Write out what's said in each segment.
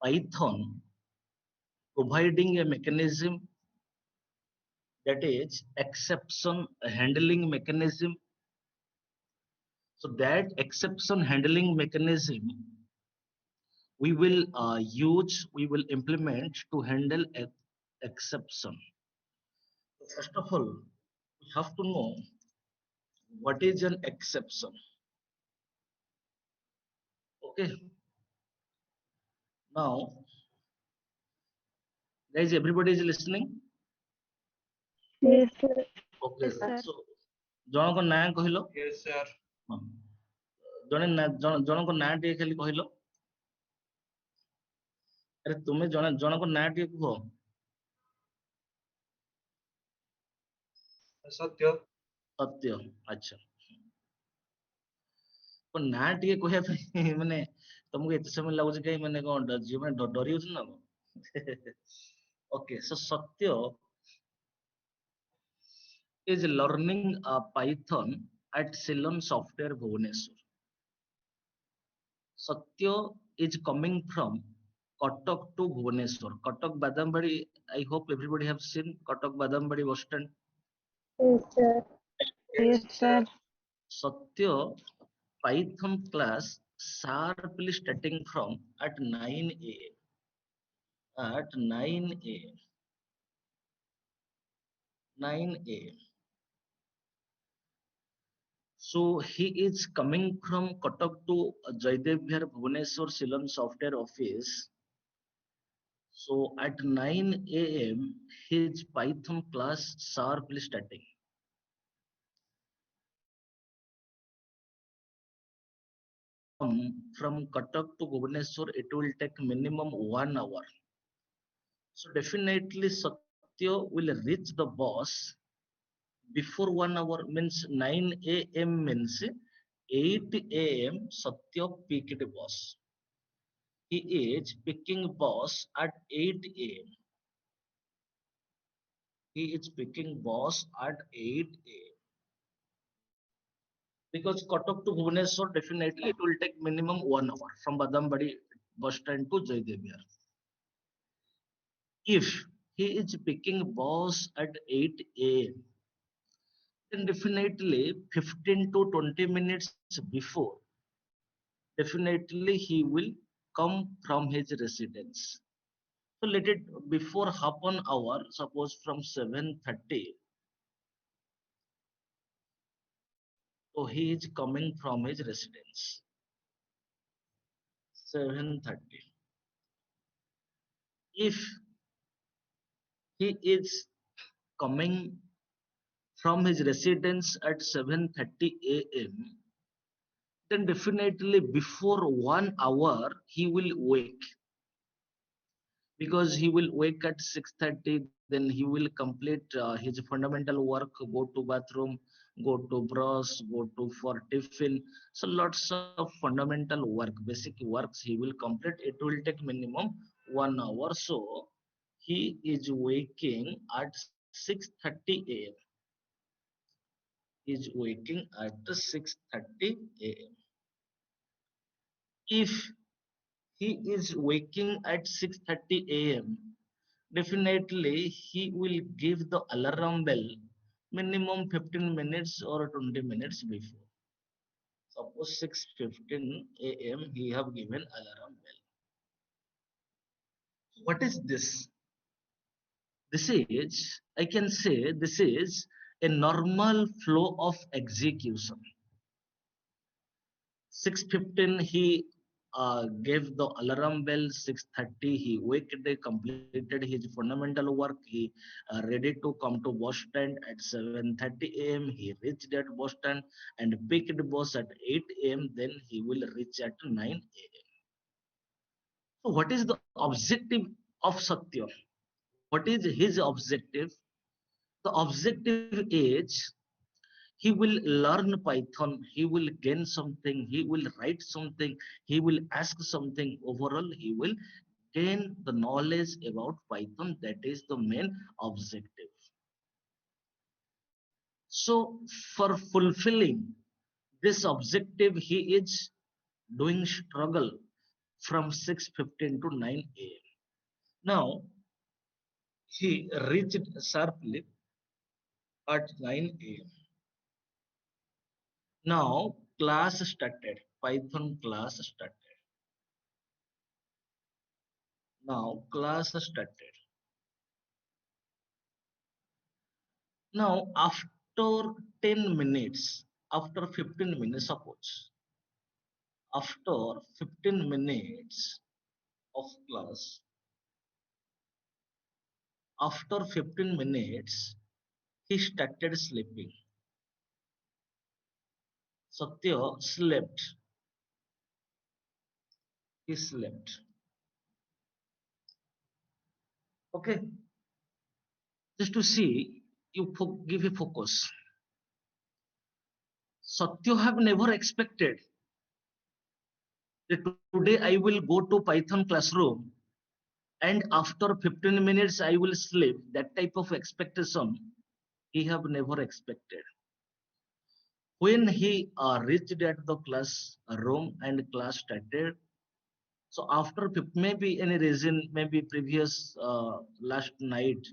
Python providing a mechanism, that is exception handling mechanism. So that exception handling mechanism we will implement to handle exception. First of all, we have to know what is an exception. Okay, now guys, everybody is listening. Yes, sir. Okay, Yes, sir. so ଜଣଙ୍କ ନାଁ କହିଲ? Yes, sir. ହଁ। ଜଣଙ୍କ ନାଁ ଟିକେ ଖାଲି କହିଲ। ଆରେ ତୁମେ ଜଣଙ୍କ ନାଁ ଟିକେ କୁହ। Satya. ସତ୍ୟ, ଆଚ୍ଛା। ନା ଟିକେ କହିବା ପାଇଁ ମାନେ ତମକୁ ଏତେ ସମୟ ଲାଗୁଛି କାହିଁ, ମାନେ କଣ ଝିଅ ମାନେ ଡରି ଯାଉଛନ୍ତି ନା କଣ? Okay, so Satya is learning Python at Ceylon Software Bhubaneswar. Satya is coming from Katak to Bhubaneswar. Katak Badambari, I hope everybody have seen Katak Badambari bus stand. Yes, sir. Yes, sir. Satya Python class sharply starting from at 9 a.m. At 9 a.m. 9 a.m. So he is coming from Katak to Jaydev Vihar Bhubaneswar Ceylon Software Office. So at 9 a.m. his Python class sharply starting. From Katak to Bhubaneswar, it will take minimum 1 hour. So definitely Satya will reach the bus before 1 hour, means 9 a.m. means 8 a.m. Satya picked bus. He is picking bus at 8 a.m. He is picking bus at 8 a.m. Because Katak to Bhubaneswar, definitely it will take minimum 1 hour from Badambadi bus stand to Jaydev Vihar. If he is picking bus at 8 a.m., then definitely 15 to 20 minutes before, definitely he will come from his residence. So let it before half an hour, suppose from 7:30. So he is coming from his residence. 7:30. If he is coming from his residence at 7:30 a.m., then definitely before 1 hour he will wake, because he will wake at 6:30. Then he will complete his fundamental work, go to bathroom, go to brush, go to for tiffin. So lots of fundamental work, basic works he will complete. It will take minimum 1 hour. So he is waking at 6:30 a.m. He is waking at 6:30 a.m. If he is waking at 6:30 a.m., definitely he will give the alarm bell minimum 15 minutes or 20 minutes before. Suppose 6:15 a.m. he have given alarm bell. What is this? This is, I can say, this is a normal flow of execution. 6:15 he gave the alarm bell. 6:30 he waked, completed his fundamental work. He ready to come to bus stand at 7:30 a.m. He reached at bus stand and picked bus at 8 a.m. Then he will reach at 9 a.m. So what is the objective of Satya? What is his objective? The objective is he will learn Python, he will gain something, he will write something, he will ask something. Overall, he will gain the knowledge about Python. That is the main objective. So, for fulfilling this objective, he is doing struggle. from 6:15 to 9 a.m. Now he reached sharply at 9 a.m. Now class started. Python class started. Now class started. Now after 10 minutes, after 15 minutes, suppose after 15 minutes of class, after 15 minutes, he started sleeping. Satya slept. He slept. Okay, just to see, you give a focus. Satya have never expected that today I will go to Python classroom and after 15 minutes I will sleep. That type of expectation he have never expected. When he reached at the class room and class started, so after maybe any reason, maybe previous last night,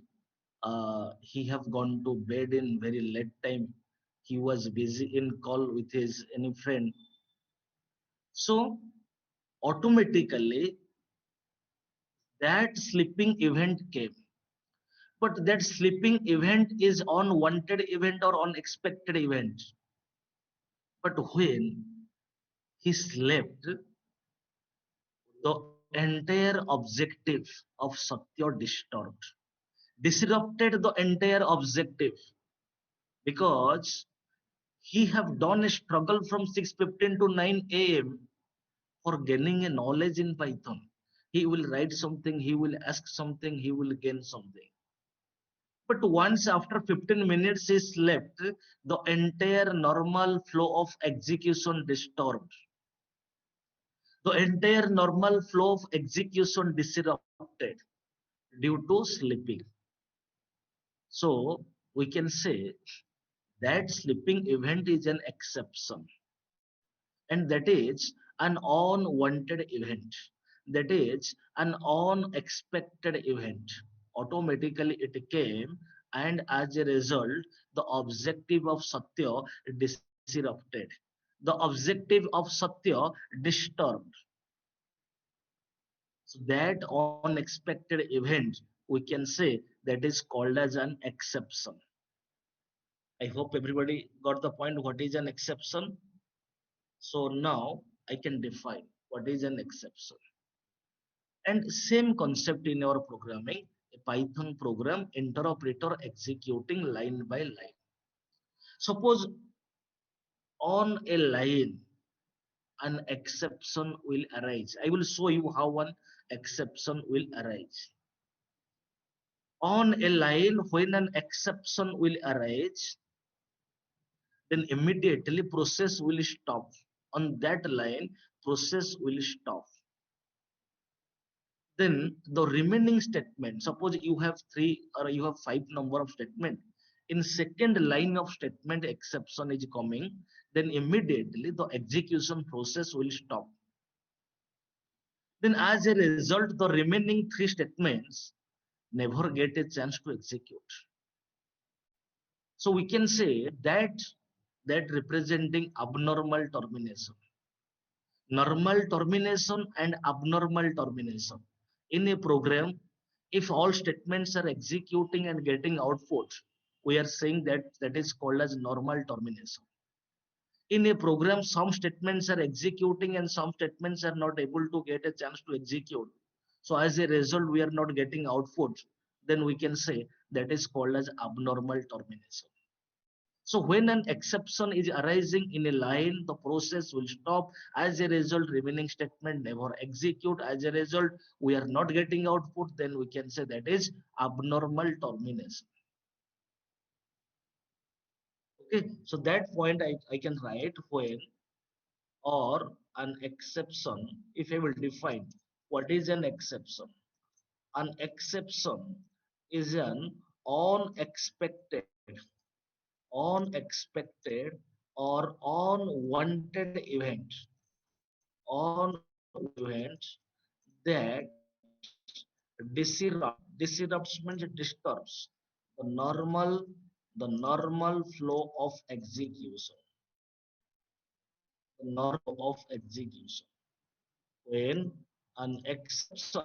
he have gone to bed in very late time. He was busy in call with his any friend. So automatically that sleeping event came. But that sleeping event is unwanted event or unexpected event. But when he slept, the entire objective of Satya disturbed, disrupted the entire objective because he have done a struggle from 6:15 to 9 a.m. for gaining a knowledge in Python. He will write something, he will ask something, he will gain something. But once after 15 minutes he slept, the entire normal flow of execution disturbed. The entire normal flow of execution disrupted due to sleeping. So we can say that sleeping event is an exception, and that is an unwanted event. That is an unexpected event. Automatically it came, and as a result, the objective of Satya disrupted. The objective of Satya disturbed. So that unexpected event, we can say that is called as an exception. I hope everybody got the point. What is an exception? So now I can define what is an exception. And same concept in our programming, a Python program interpreter executing line by line. Suppose on a line, an exception will arise. I will show you how one exception will arise. On a line, when an exception will arise, then immediately process will stop. On that line, process will stop. Then the remaining statement, suppose you have three or you have five number of statement. In second line of statement exception is coming, then immediately the execution process will stop. Then as a result, the remaining three statements never get a chance to execute. So we can say that representing abnormal termination. Normal termination and abnormal termination. In a program, if all statements are executing and getting output, we are saying that is called as normal termination. In a program, some statements are executing and some statements are not able to get a chance to execute. So as a result, we are not getting output. Then we can say that is called as abnormal termination. So when an exception is arising in a line, the process will stop. As a result, remaining statement never execute. As a result, we are not getting output. Then we can say that is abnormal termination. Okay, so that point I can write when or an exception. If I will define what is an exception. An exception is an unexpected, unexpected or unwanted event, unwanted event that disrupts means it disturbs the normal flow of execution. The normal flow of execution. When an exception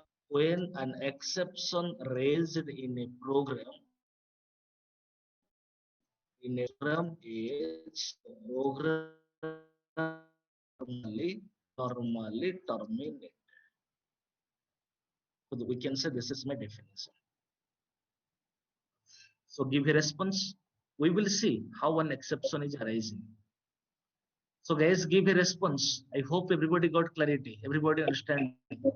raised in a program is normally terminated. So we can say this is my definition. So give a response. We will see how an exception is arising. So guys, give a response. I hope everybody got clarity. Everybody understand. Yes,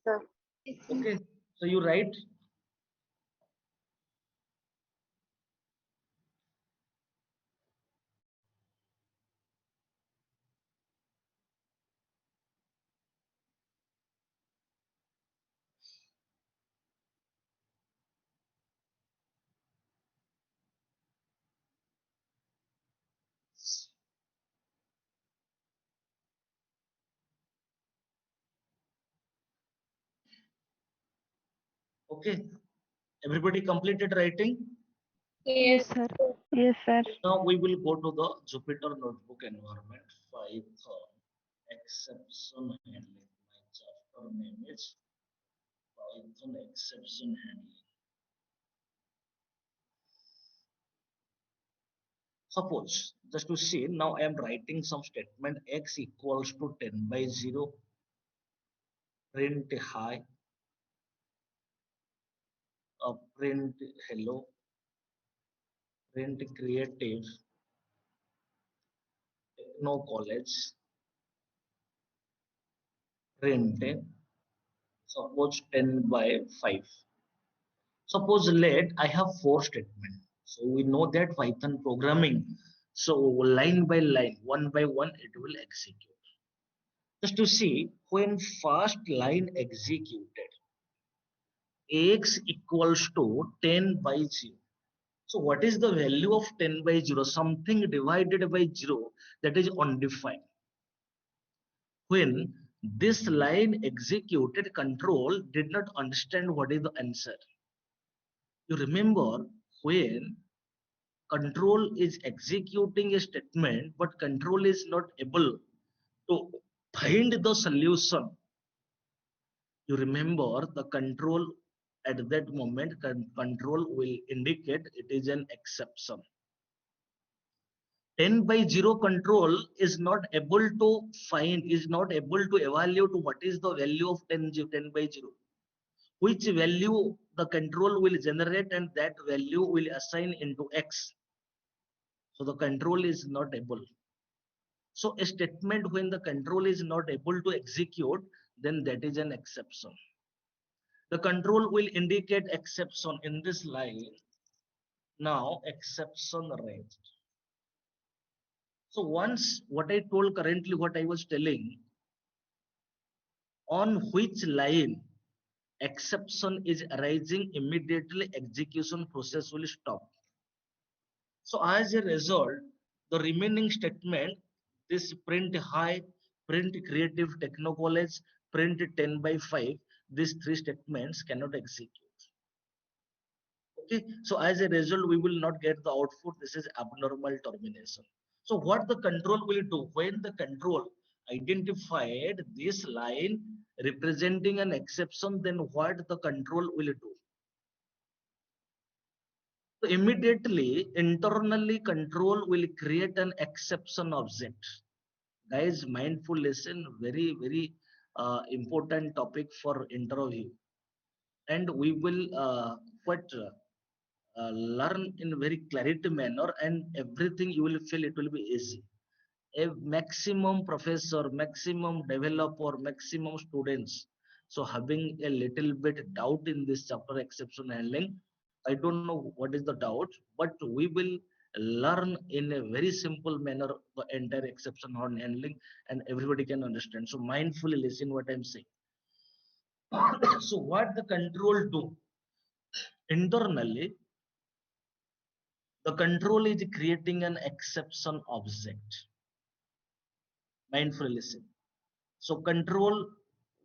sir. Yes, sir. Okay. So you write. Okay. Everybody completed writing. Yes, sir. Yes, sir. Now we will go to the Jupyter Notebook environment. Python exception handling. My chapter name is Python exception handling. Suppose, just to see, now I am writing some statement x equals to 10 by 0, print hi, print hello, print creative, no college, print, suppose 10 by 5. Suppose let I have 4 statements. So we know that Python programming. So line by line, one by one, it will execute. Just to see, when first line executed, x equals to 10 by 0. So what is the value of 10 by 0? Something divided by 0 that is undefined. When this line executed, control did not understand what is the answer. You remember when control is executing a statement, but control is not able to find the solution. You remember the control at that moment, control will indicate it is an exception. 10 by 0 control is not able to find, is not able to evaluate what is the value of 10 by 0. Which value the control will generate and that value will assign into x. So the control is not able. So a statement when the control is not able to execute, then that is an exception. The control will indicate exception in this line. Now exception raised. So once what I told currently, what I was telling, on which line exception is arising, immediately execution process will stop. So as a result, the remaining statement, this print hi, print creative techno college, print 10 by 5, these 3 statements cannot execute. Okay, so as a result, we will not get the output. This is abnormal termination. So what the control will do, when the control identified this line representing an exception, then what the control will do? So immediately, internally, control will create an exception object. Guys, mindful listen, very, very important topic for interview. And we will quite learn in very clarity manner, and everything you will feel it will be easy. A maximum professor, maximum developer, maximum students. So having a little bit doubt in this chapter exception handling, I don't know what is the doubt, but we will learn in a very simple manner the entire exception handling, and everybody can understand. So mindfully listen what I'm saying. So what the control do internally, the control is creating an exception object. Mindfully listen. So control,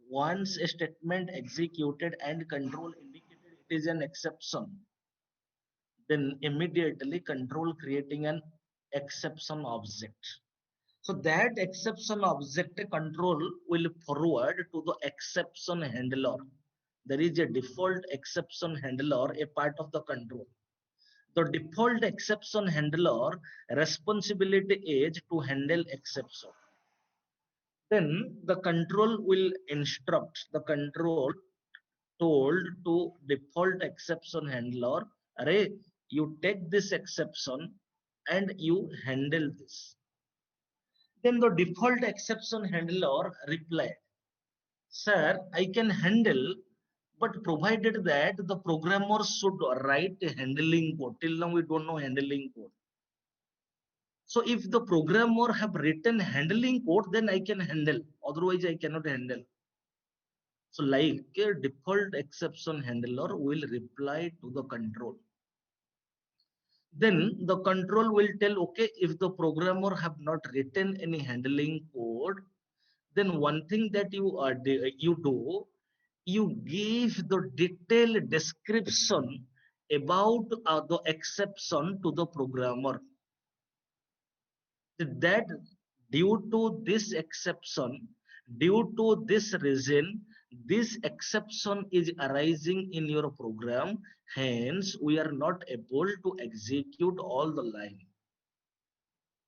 once a statement executed and control indicated it is an exception, then immediately control creating an exception object. So that exception object control will forward to the exception handler. There is a default exception handler, a part of the control. The default exception handler responsibility is to handle exception. Then the control will instruct the control told to default exception handler, array, you take this exception and you handle this. Then the default exception handler replied, sir, I can handle, but provided that the programmer should write a handling code. Till now we don't know handling code. So if the programmer have written handling code, then I can handle. Otherwise, I cannot handle. So like a default exception handler will reply to the control. Then the control will tell, okay, if the programmer have not written any handling code, then one thing that you do, you give the detailed description about the exception to the programmer. That due to this exception, due to this reason, this exception is arising in your program, hence we are not able to execute all the line.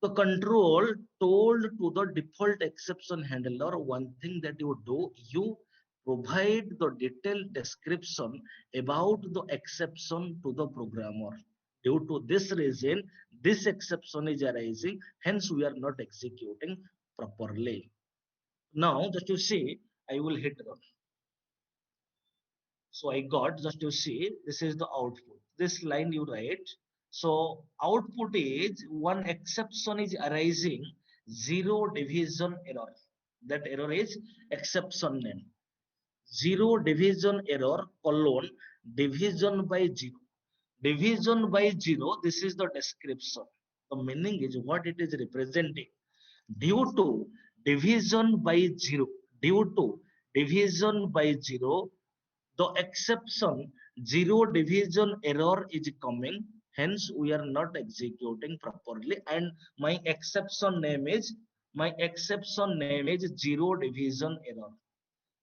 The control told to the default exception handler, one thing that you do, you provide the detailed description about the exception to the programmer. Due to this reason, this exception is arising, hence we are not executing properly. Now, just to see, I will hit run. So I got, just to see, this is the output. This line you write. So output is one exception is arising, zero division error. That error is exception name. Zero division error colon division by zero. Division by zero, this is the description. The meaning is what it is representing. Due to division by zero, due to division by zero, the exception zero division error is coming, hence we are not executing properly, and my exception name is zero division error.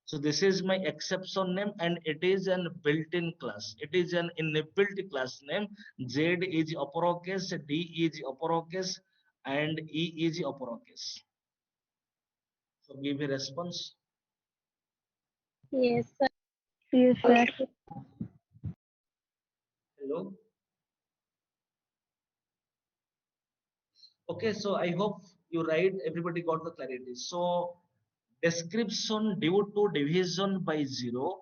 So this is my exception name, and it is an built-in class. It is an inbuilt class name. Z is uppercase, D is uppercase, and E is uppercase. So give a response. Yes, sir. Yes, sir. Hello. Okay, so I hope you write, everybody got the clarity. So description due to division by zero,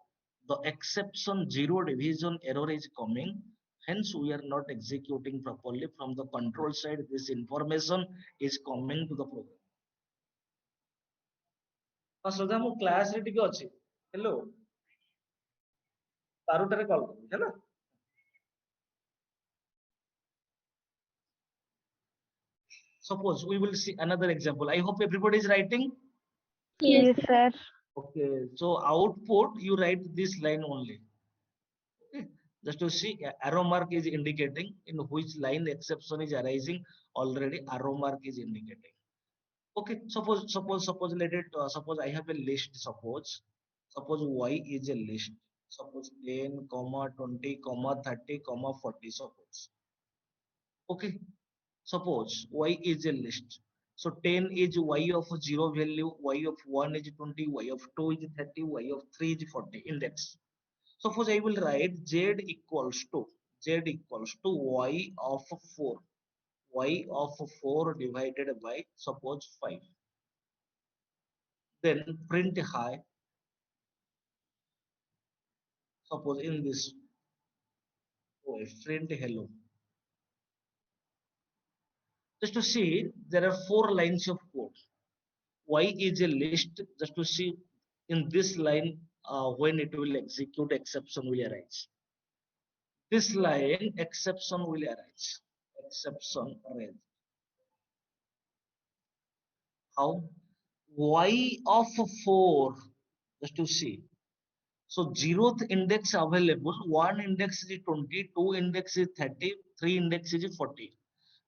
the exception zero division error is coming. Hence, we are not executing properly from the control side. This information is coming to the program. श्रद्धा मु class रे टिके अछि hello तारुटारे call करू हैला suppose we will see another example. I hope everybody is writing. Yes, sir. Okay, so output you write this line only. Okay, just to see, arrow mark is indicating in which line the exception is arising. Already arrow mark is indicating. Okay, suppose let it, suppose I have a list. Suppose y is a list. Suppose 10, 20, 30, 40. Suppose. Okay, suppose y is a list. So 10 is y of 0 value, y of 1 is 20, y of 2 is 30, y of 3 is 40 index. Suppose I will write z equals to y of 4. Y of 4 divided by suppose 5. Then print high. Suppose in this way, print hello. Just to see, there are 4 lines of code. Y is a list. Just to see in this line when it will execute, exception will arise. This line exception will arise. Exception arise. How? y of 4, just to see. So zeroth index available, one index is 20, two index is 30, three index is 40.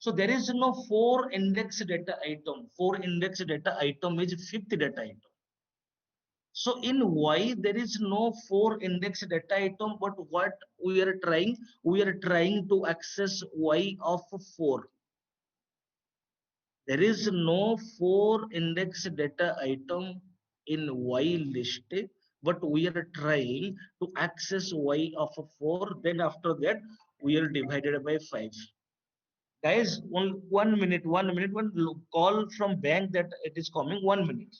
So there is no four index data item. Four index data item is fifth data item. So in Y, there is no four index data item, but what we are trying to access Y of 4. There is no four index data item in Y list, but we are trying to access Y of 4. Then after that, we are divided by 5. Guys, 1 minute, 1 minute, one call from bank that it is coming, 1 minute.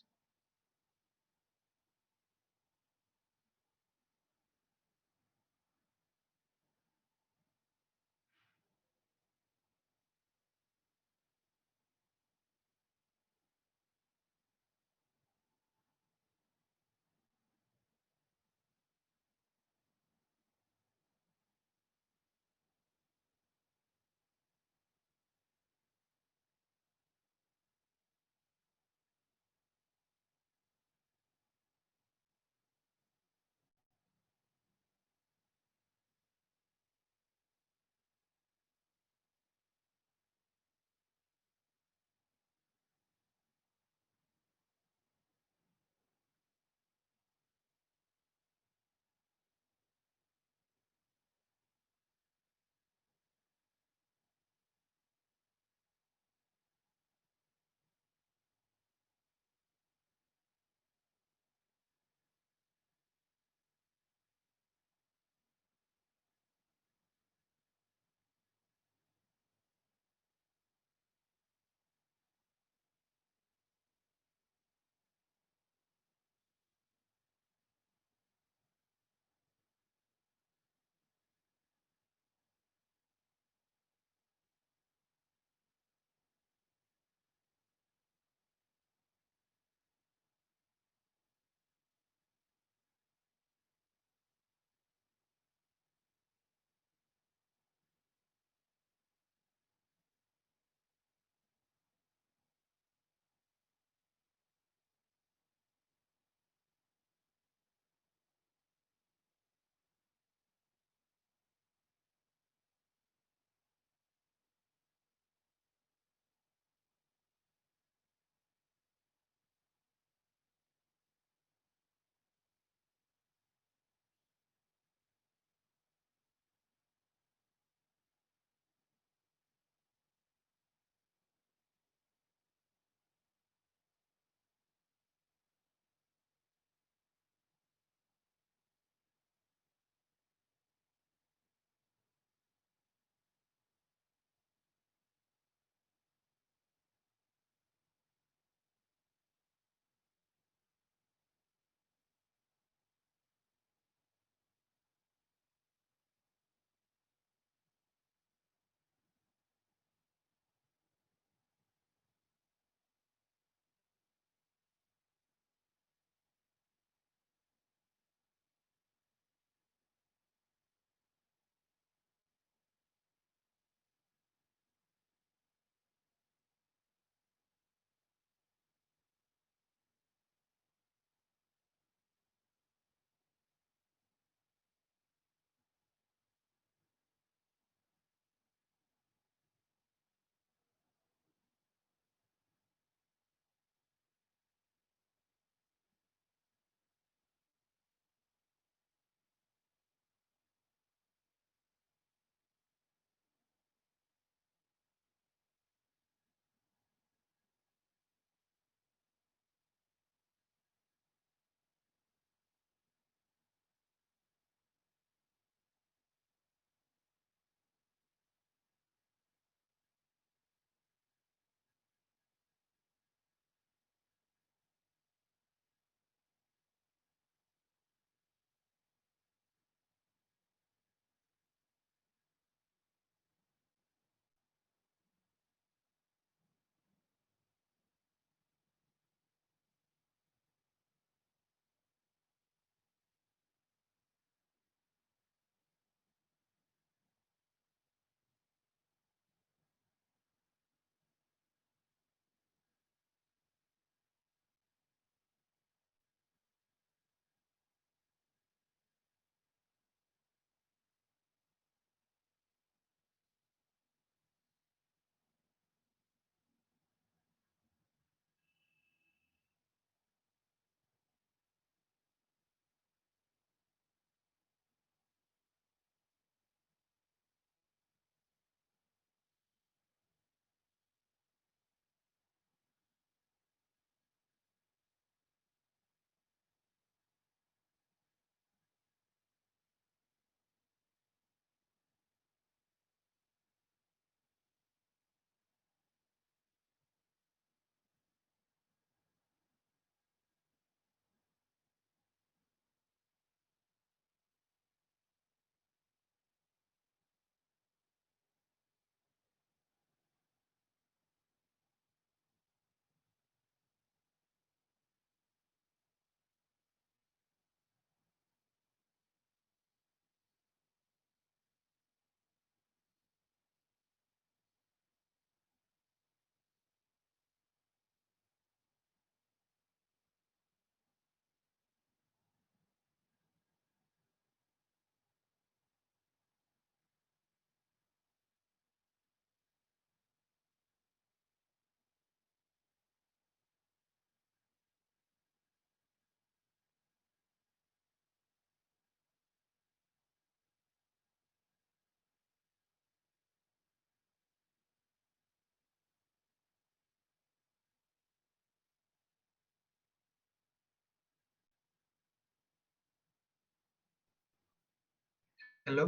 Hello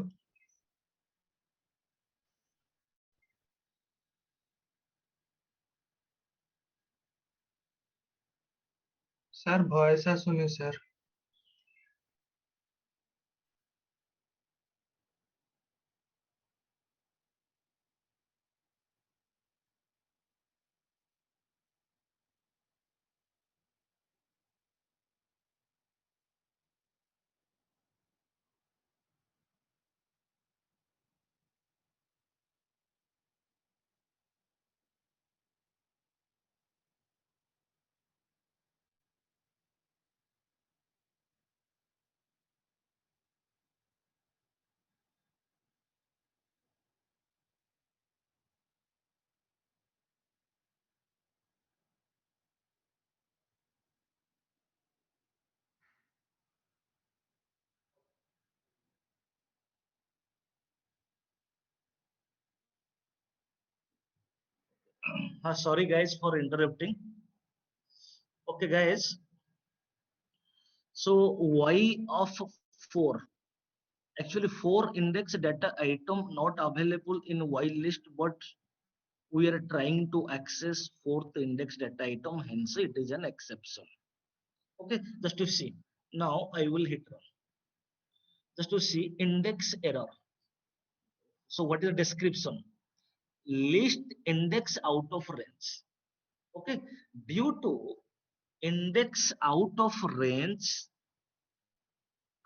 sir voice आसुनी sir Sorry guys for interrupting. Okay guys, so y of 4, actually 4 index data item not available in y list, but we are trying to access fourth index data item, hence it is an exception. Okay, just to see. Now I will hit run. Just to see index error. So what is the description? List index out of range. Okay, due to index out of range,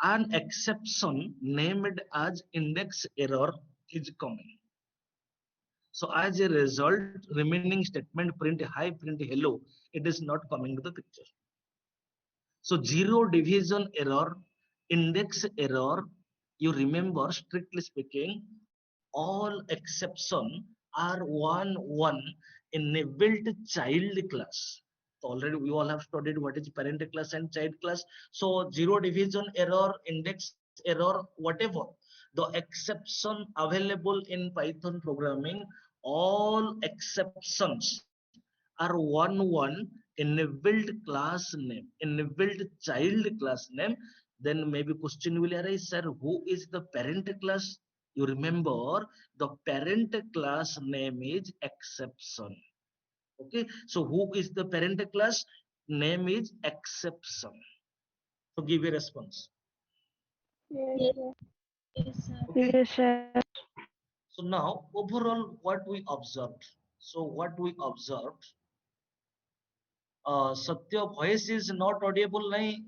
an exception named as index error is coming. So as a result, remaining statement print hi, print hello, it is not coming to the picture. So zero division error, index error, you remember strictly speaking, all exception are one enabled child class. So already we all have studied what is parent class and child class. So zero division error, index error, whatever, the exception available in Python programming, all exceptions are one enabled class name, enabled child class name. Then maybe question will arise, sir, who is the parent class? You remember the parent class name is exception. Okay, so who is the parent class? Name is exception. So give a response. Yes, sir. Okay. Yes, sir. So now overall what we observed. So what we observed, Satya voice is not audible nahi,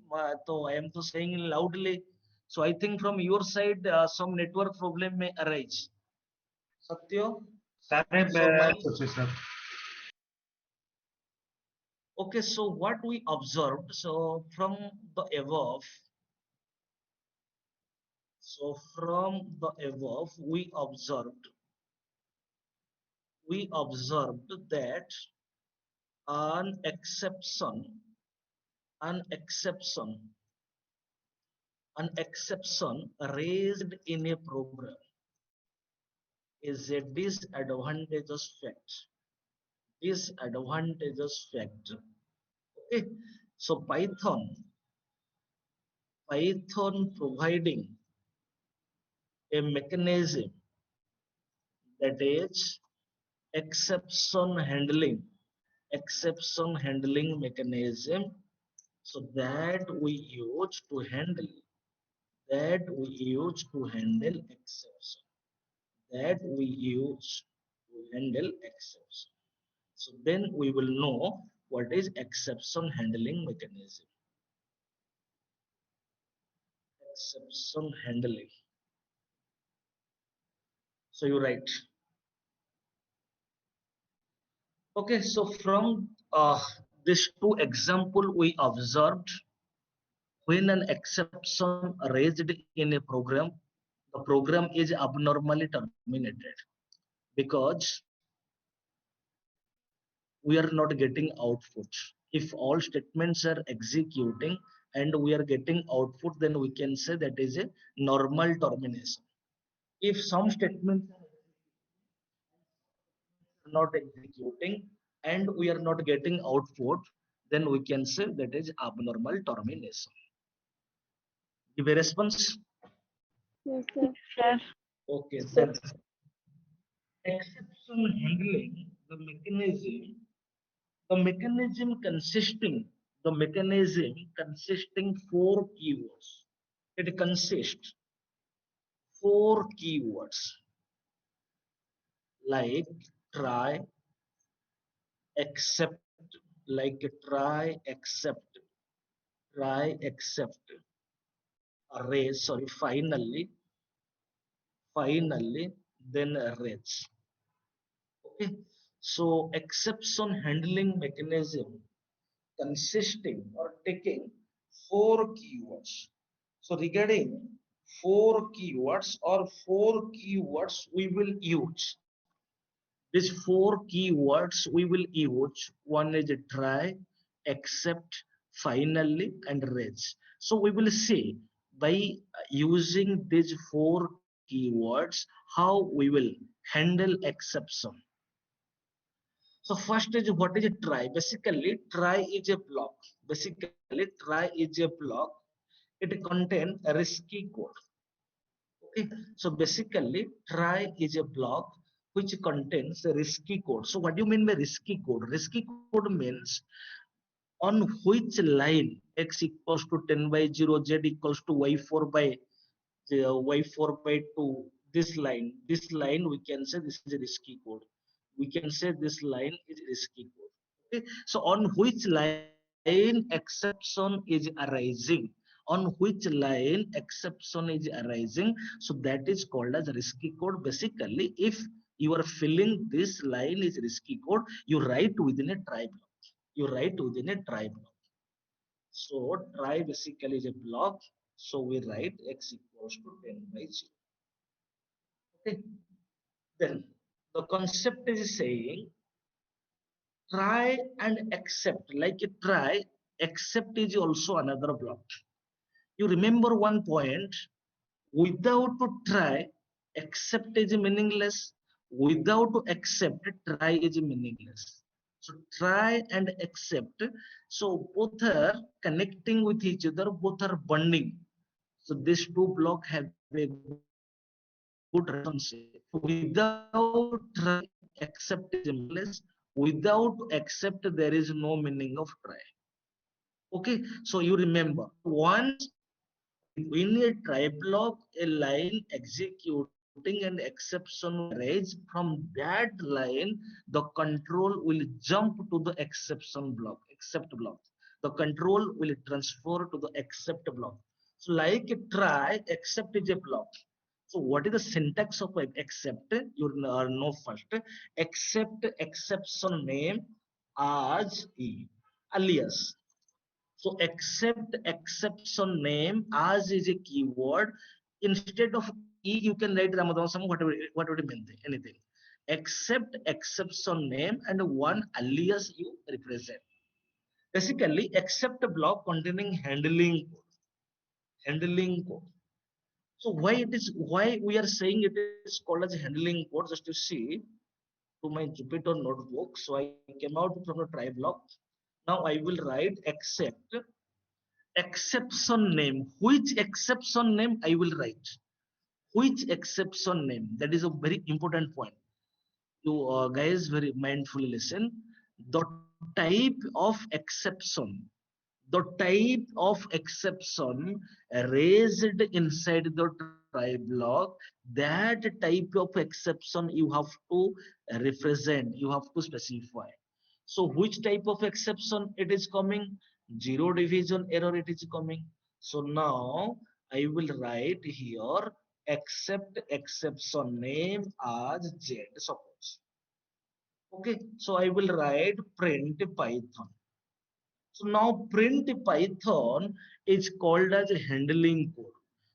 so I am to saying loudly. So I think from your side some network problem may arise. Satya, सारे so my batch होचे sir okay. So what we observed. So from the above. So from the above we observed that an exception, an exception, an exception raised in a program is a disadvantageous fact. Disadvantageous fact. Okay. So Python providing a mechanism that is exception handling, exception handling mechanism. So that we use to handle, that we use to handle exception, that we use to handle exception. So then we will know what is exception handling mechanism. Exception handling. So you write. Okay, so from these two example we observed, when an exception raised in a program, the program is abnormally terminated because we are not getting output. If all statements are executing and we are getting output, then we can say that is a normal termination. If some statements are not executing and we are not getting output, then we can say that is abnormal termination. Give a response. Yes, sir. sir. Okay, then exception handling the mechanism consisting four keywords. It consists four keywords like try, accept, like try, accept, raise, sorry, finally, then raise. Okay, so exception handling mechanism consisting or taking four keywords. So regarding four keywords we will use. These four keywords we will use. One is try, accept, finally, and raise. So we will see by using these four keywords how we will handle exception. So first is what is a try? Basically, try is a block. Basically, try is a block. It contains a risky code. Okay. So basically, try is a block which contains a risky code. So what do you mean by risky code? Risky code means on which line x equals to 10 by 0, z equals to y4 by y4 by 2, this line we can say this is a risky code. We can say this line is risky code. Okay, so on which line exception is arising, on which line exception is arising, so that is called as risky code. Basically, if you are filling this line is risky code, you write within a try block, you write within a try block. So try basically is a block. So we write x equals to 10 by 0. Okay. Then the concept is saying try and accept. Like a try, accept is also another block. You remember one point, without to try, accept is meaningless. Without to accept, try is meaningless. So try and accept. So both are connecting with each other, both are bonding. So these two blocks have a good relationship. Without try, accept is meaningless. Without accept, there is no meaning of try. Okay, so you remember once in a try block, a line executing an exception raised from that line, the control will jump to the exception block, accept block. The control will transfer to the accept block. So like a try, accept is a block. So what is the syntax of accept? You know first, accept exception name as e, alias. So accept exception name as is a keyword. Instead of e, you can write Ramadhan, whatever it means, anything. Accept exception name and one alias you represent. Basically, accept a block containing handling code. Handling code. So why we are saying it is called as handling code? Just to see to my Jupyter notebook. So I came out from the try block. Now I will write accept exception name. Which exception name I will write? Which exception name? That is a very important point. You guys very mindfully listen. The type of exception, the type of exception raised inside the try block, that type of exception you have to represent, you have to specify. So which type of exception it is coming? Zero division error it is coming. So now I will write here accept exception name as Z, suppose. Okay, so I will write print Python. So now print Python is called as a handling code.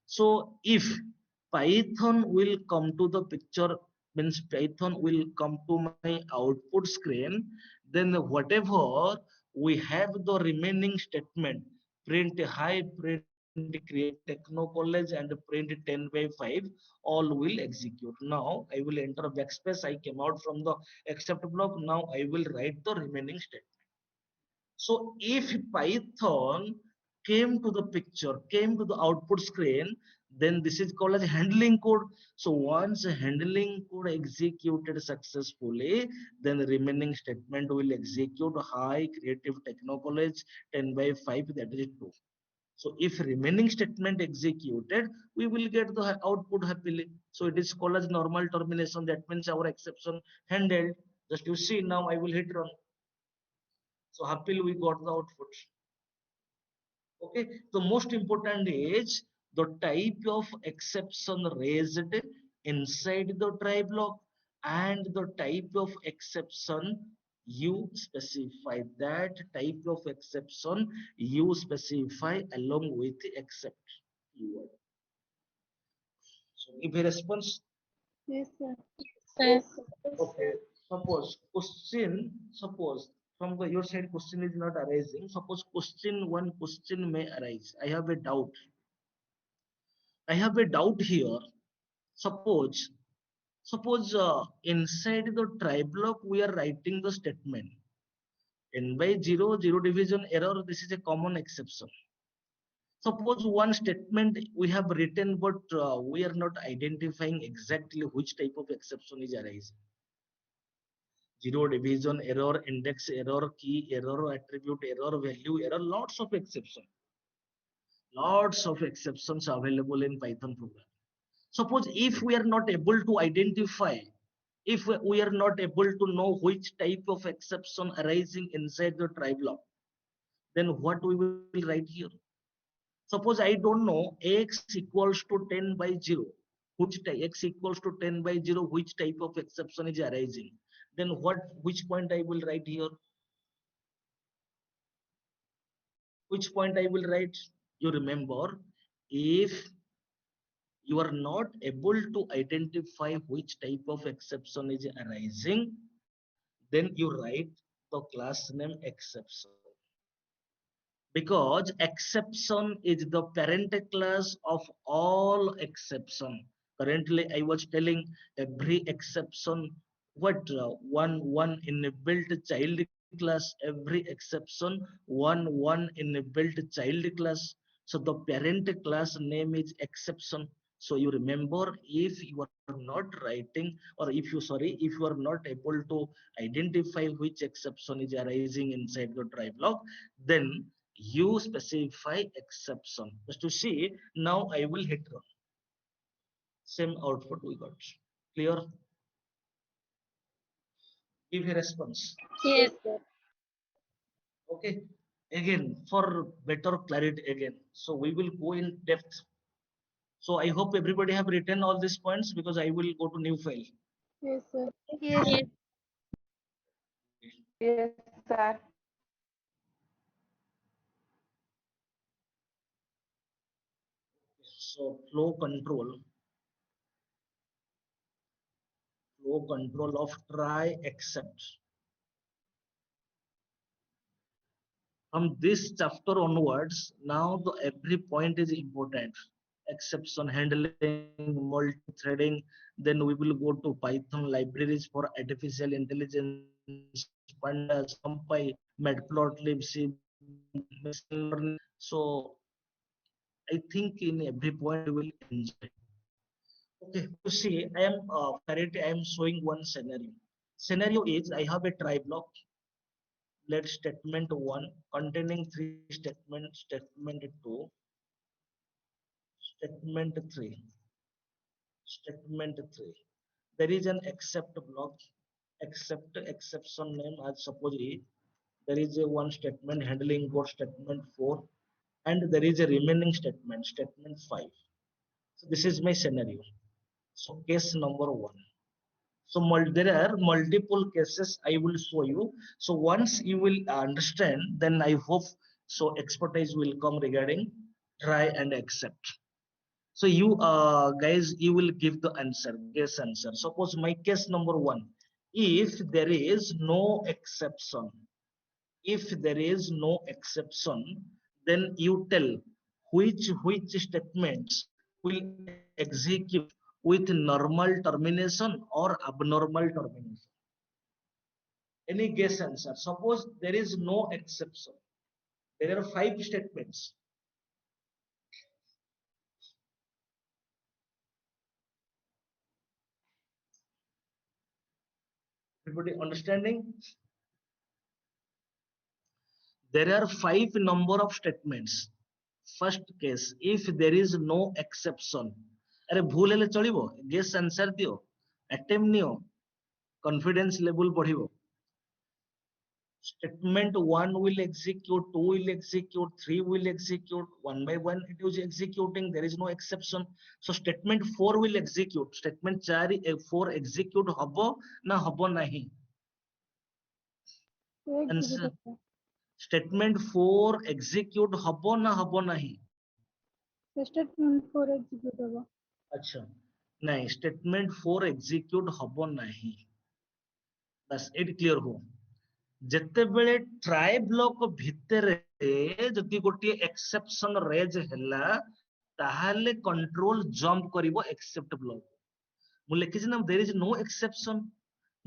So if Python will come to the picture, means Python will come to my output screen, then whatever we have the remaining statement, print hi, print create techno college and print 10 by 5, all will execute. Now I will enter backspace. I came out from the accept block. Now I will write the remaining statement. So if Python came to the picture, came to the output screen, then this is called as handling code. So once handling code executed successfully, then the remaining statement will execute. High creative techno college 10 by 5, that is 2. So if remaining statement executed, we will get the output happily. So it is called as normal termination. That means our exception handled. Just you see, now I will hit run. So happily we got the output. Okay, the most important is the type of exception raised inside the try block and the type of exception you specify. That type of exception you specify along with the except keyword. So give a response. Yes, sir. Yes, Sir. sir. Okay, suppose from your side question is not arising. Suppose one question may arise. I have a doubt here. Suppose, inside the try block we are writing the statement n by 0, 0 division error. This is a common exception. Suppose one statement we have written, but we are not identifying exactly which type of exception is arising. Zero division error, index error, key error, attribute error, value error, lots of exceptions available in Python program. Suppose if we are not able to identify, if we are not able to know which type of exception arising inside the try block, then what we will write here? Suppose I don't know x equals to 10 by 0, which x equals to 10 by 0, which type of exception is arising, then which point I will write here? Which point I will write? You remember, if you are not able to identify which type of exception is arising, then you write the class name exception. Because exception is the parent class of all exception. Currently, I was telling every exception, one in a built child class, every exception, one in a built child class. So the parent class name is exception. So you remember, if you are not writing, or if you are not able to identify which exception is arising inside the try block, then you specify exception. Just to see, now I will hit run. Same output we got. Clear? Give a response. Yes. Sir. Okay. Again, for better clarity again. So we will go in depth. So I hope everybody have written all these points, because I will go to new file. Yes, sir. Yes. Yes, sir. So flow control of try except. From this chapter onwards, now the every point is important. Exception handling, multi-threading. Then we will go to Python libraries for artificial intelligence, pandas, numpy, matplotlib, machine learning. So I think in every point you will enjoy. Okay, you see, I am showing one scenario. Scenario is, I have a try block. Let statement 1 containing three statements, statement 2, statement 3, statement 3. There is an except block, except exception name as suppose A. There is a one statement handling code, statement 4, and there is a remaining statement, statement 5. So this is my scenario. So case number 1. So there are multiple cases I will show you. So once you will understand, then I hope so expertise will come regarding try and accept. So you guys, you will give the answer, guess answer. Suppose my case number 1, if there is no exception, if there is no exception, then you tell which statements will execute with normal termination or abnormal termination. Any guess answer? Suppose there is no exception. There are 5 statements. Everybody understanding? There are 5 number of statements. First case, if there is no exception. अरे भूल हेले चलिबो, guess answer दियो, attempt neo, confidence level बढ़िबो. Statement 1 will execute, 2 will execute, 3 will execute, one by one it is executing, there is no exception. So statement 4 will execute. Statement 4 execute habo na habo nahi. execute Answer. होता Statement 4 execute habo na habo nahi. है statement 4 execute होगा अच्छा नहीं, statement 4 execute habo nahi. बस eight clear हो. ଯେତେବେଳେ try block ଭିତରେ ଯଦି ଗୋଟିଏ ଏକ୍ସେପସନ ରେଜ ହେଲା ତାହେଲେ କଣ୍ଟ୍ରୋଲ ଜମ୍ପ କରିବ ଏକ୍ସେପ୍ଟ ବ୍ଲକ. ମୁଁ ଲେଖିଛି ନା there is no exception.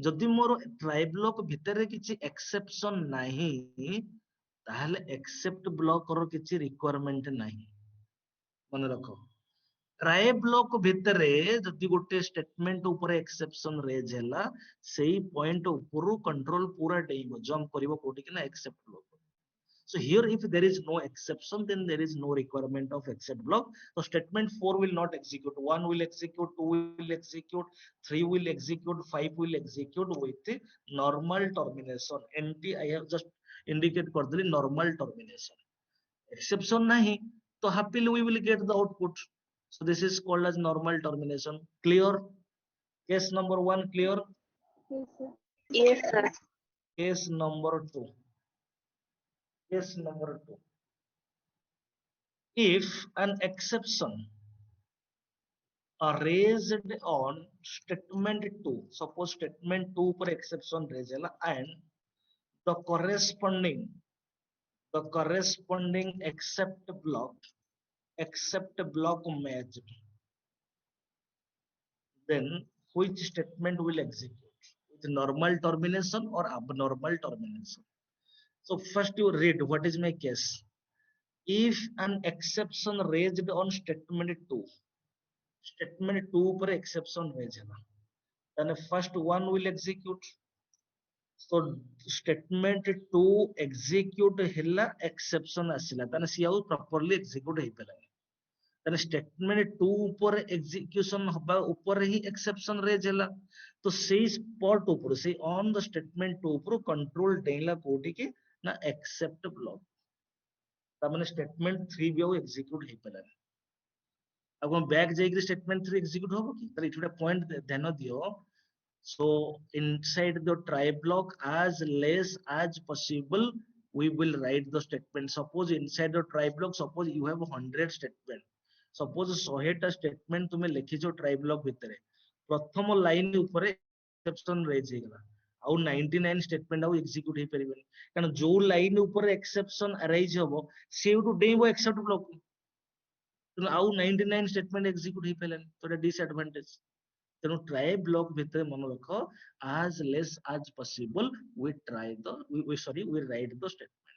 ଯଦି ମୋର ଟ୍ରାଏ ବ୍ଲକ ଭିତରେ କିଛି ଏକ୍ସେପସନ ନାହିଁ ତାହେଲେ ଏକ୍ସେପ୍ଟ ବ୍ଲକର କିଛି ରିକ୍ୱାରମେଣ୍ଟ ନାହିଁ. ମନେ ରଖ, ଟ୍ରାଏ ବ୍ଲକ ଭିତରେ ଯଦି ଗୋଟେ ଷ୍ଟେଟମେଣ୍ଟ ଉପରେ ଏକ୍ସେପସନ ରେଜ ହେଲା ସେଇ ପଏଣ୍ଟ ଉପରୁ କଣ୍ଟ୍ରୋଲ ପୁରା ଡେଇବ, ଜମ୍ପ କରିବ କୋଉଠି କି ନା except block. So here if there is no exception then there is no requirement of except block. So statement 4 will not execute, 1 will execute, 2 will execute, 3 will execute, 5 will execute with normal termination. NT I have just indicate कर दिली normal termination. Exception नहीं तो happily we will get the output. So this is called as normal termination. Clear? Case number 1 clear? yes sir Yes, sir. Case number 2. Case number 2. If an exception are raised on statement 2, suppose statement 2 पर exception raise ହେଲା and the corresponding except block matched, then which statement will execute with normal termination or abnormal termination? So first you read what is my case. If an exception raised on statement 2 पर exception raise ହେଲା, then first one will execute. So statement 2 execute ହେଲା, exception ଆସିଲା, then ସିଏ ଆଉ properly execute ହେଇପାରିଲାନି. then statement 2 ଉପରେ execution ହବା ଉପରେ ହିଁ exception raise ହେଲା, ତ ସେଇ spot ଉପରୁ, ସେଇ on the statement 2 ଉପରୁ control ଡେଇଁଲା କୋଉଠି କି ନା except block. ତାମାନେ statement 3 ବି ଆଉ execute ହେଇପାରିଲାନି. ଆଉ କଣ back ଯାଇକି statement 3 execute ହବ କି? ତାହେଲେ ଏଠି ଗୋଟେ point ଧ୍ୟାନ ଦିଅ. So inside the try block as less as possible we will write the statement. Suppose inside the try block, suppose you have 100 statement, suppose 100 ଟା statement ତୁମେ ଲେଖିଛ try block ଭିତରେ, ପ୍ରଥମ ଲାଇନ ଉପରେ exception raise ହେଇଗଲା, ଆଉ 99 statement ଆଉ execute ହେଇପାରିବନି, କାରଣ ଯୋଉ ଲାଇନ ଉପରେ exception arise ହବ ସେଇଠୁ ଡେଇଁବ except block, ଆଉ 99 statement execute ହେଇପାରିଲାନି, ତ ଏଟା disadvantage. ତେଣୁ try block ଭିତରେ ମନେ ରଖ as less as possible we write the statement.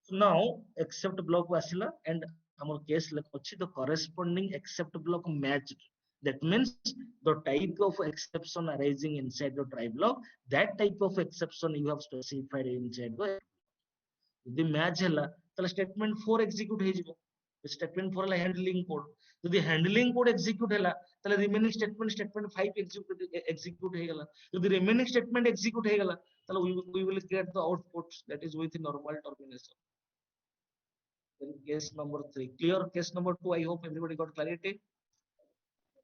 So now except block ଆସିଲା and ଆମର case ଅଛି the corresponding except block matched. That means the type of exception arising inside the try block, that type of exception you have specified inside the. ଯଦି match ହେଲା ତାହେଲେ statement 4 execute ହେଇଯିବ. statement 4 ହେଲା handling code. ଯଦି handling code execute ହେଲା ତାହେଲେ remaining statement 5 execute ହେଇଗଲା. ଯଦି remaining statement execute ହେଇଗଲା ତାହେଲେ we will get the output that is with normal termination. Then case number 3 clear. Case number 2 I hope everybody got clarity.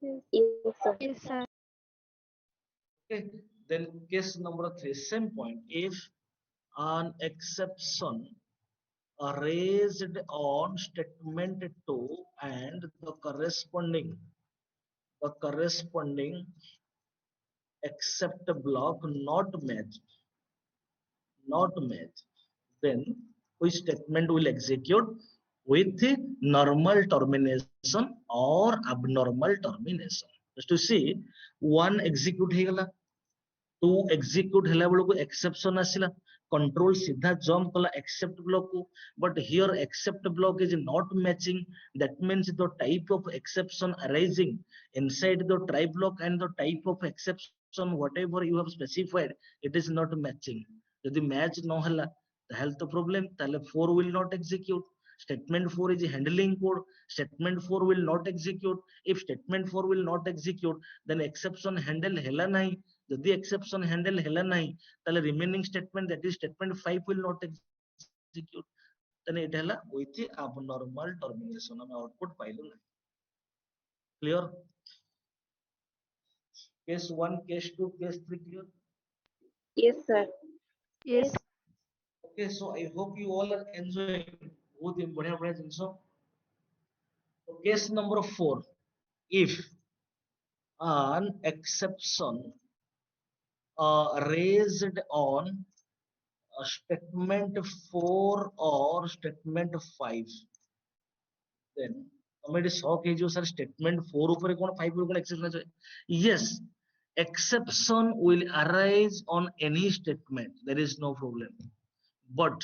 yes Yes, sir. Yes, sir. Okay, then case number 3 same point. If an exception raised on statement 2 and the corresponding except block not matched, then which statement will execute with normal termination or abnormal termination? Just to see, 1 execute ହେଇଗଲା, 2 execute ହେଲା ବେଳକୁ exception ଆସିଲା, control सीधा jump कला except block को, but here except block is not matching. That means the type of exception arising inside the try block and the type of exception exception whatever you have specified, it is not matching. Jodi match no hela tahel to problem, tahele 4 will not execute. Statement 4 is handling code. Statement 4 will not execute. If statement 4 will not execute, then exception handle hela nahi. Jodi exception handle hela nahi, tahele remaining statement, that is statement 5, will not execute. Then it hela with the abnormal termination. Ame output pailu nahi. Clear? Case 1, case 2, case 3 clear? Yes, sir. Yes. Okay, so I hope you all are enjoying both in बढ़िया बढ़िया जिनिस. So case number 4, if an exception raised on statement 4 or statement 5, then तमे shock है जो sir statement 4 ऊपर कौन 5 ऊपर कौन exception है. Yes, exception will arise on any statement, there is no problem, but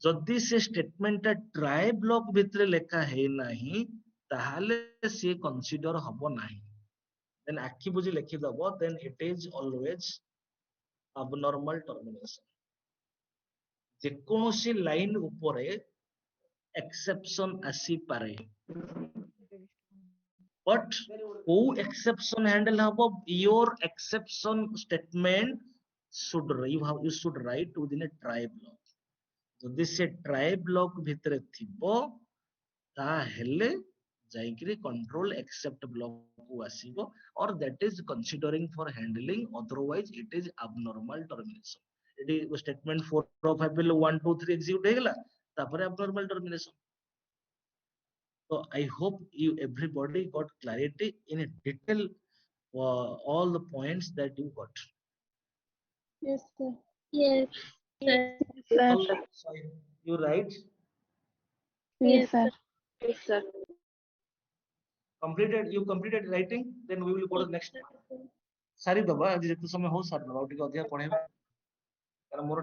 जदि से स्टेटमेंट ट्राई ब्लॉक भितर लेखा है नहीं ताहले से कंसीडर हबो नहीं. देन आखि बुझी लिखि दबो, then it is always abnormal termination. जे कोनोसी लाइन ऊपर एक्सेप्शन आसी पारे, बट वो एक्सेप्शन हैंडल हबो, your exception statement should you should write within a try block. जदि से ट्राई ब्लॉक भितर थिबो ताहेले जाइकरी कंट्रोल एक्सेप्ट ब्लॉक को आसीबो, और that is considering for handling, otherwise it is abnormal termination. It is statement 4 और 5 below 1 2 3 execute हेगला तापरे abnormal termination. So I hope you everybody got clarity in a detail all the points that you got. Yes, sir. Yes, sir. Sir. So you write Yes, sir. Yes, sir. completed, you completed writing, then we will go to the next part. सारी दबा आज जेते समय हो सारी दबा टिके अधिक पढे कारण मोर